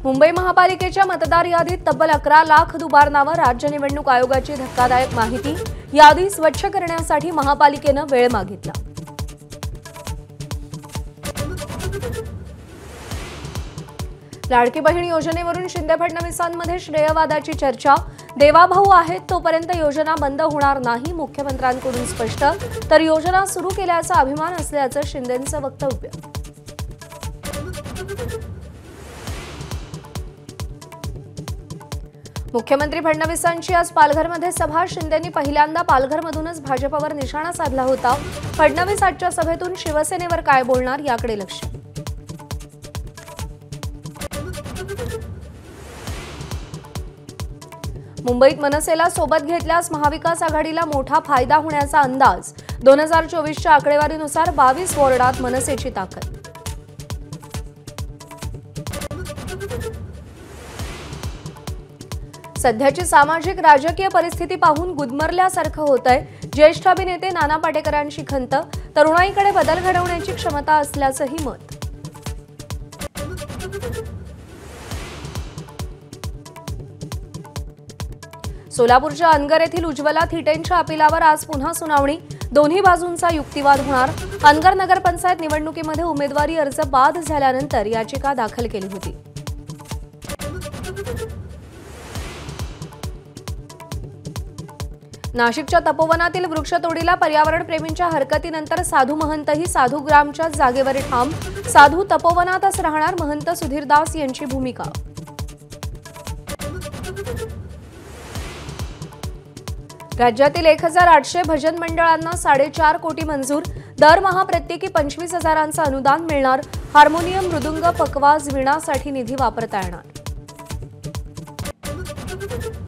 मुंबई महापालिकेच्या मतदार यादीत तब्बल 11 लाख दुबार नावं. राज्य निवडणूक आयोगाची धक्कादायक माहिती. यादी स्वच्छ करण्यासाठी महापालिकेनं वेळ मागितला. लाडकी बहीण योजनेवरून शिंदे फडणवीसांमध्ये श्रेयवादाची चर्चा. देवाभाऊ आहेत तोपर्यंत योजना बंद होणार नाही, मुख्यमंत्र्यांकडून स्पष्ट. तर योजना सुरू केल्याचा अभिमान असल्याचं शिंदेंचं वक्तव्य. मुख्यमंत्री फडणवीसांची आज पालघरमध्ये सभा. शिंदेंनी पहिल्यांदा पालघरमधूनच भाजपवर निशाणा साधला होता. फडणवीस आजच्या सभेतून शिवसेनेवर काय बोलणार याकडे लक्ष. मुंबईत मनसेला सोबत घेतल्यास महाविकास आघाडीला मोठा फायदा होण्याचा अंदाज. 2024च्या आकडेवारीनुसार 22 वॉर्डात मनसेची ताकद. सध्याची सामाजिक राजकीय परिस्थिती पाहून गुदमरल्यासारखं होतंय. ज्येष्ठ अभिनेते नाना पाटेकरांची खंत. तरुणाईकडे बदल घडवण्याची क्षमता असल्याचंही मत. सोलापूरच्या अनगर येथील उज्ज्वला थिटेंच्या अपिलावर आज पुन्हा सुनावणी. दोन्ही बाजूंचा युक्तिवाद होणार. अनगर नगरपंचायत निवडणुकीमध्ये उमेदवारी अर्ज बाद झाल्यानंतर याचिका दाखल केली होती. नाशिकच्या तपोवनातील वृक्षतोडीला पर्यावरणप्रेमींच्या हरकतीनंतर साधू महंतही साधूग्रामच्या जागेवर ठाम. साधू तपोवनातच राहणार, महंत सुधीरदास यांची भूमिका. राज्यातील 1800 भजन मंडळांना 4.5 कोटी मंजूर. दरमहा प्रत्येकी 25,000चं अनुदान मिळणार. हार्मोनियम, मृदुंग, पखवाज, वीणासाठी निधी वापरता येणार.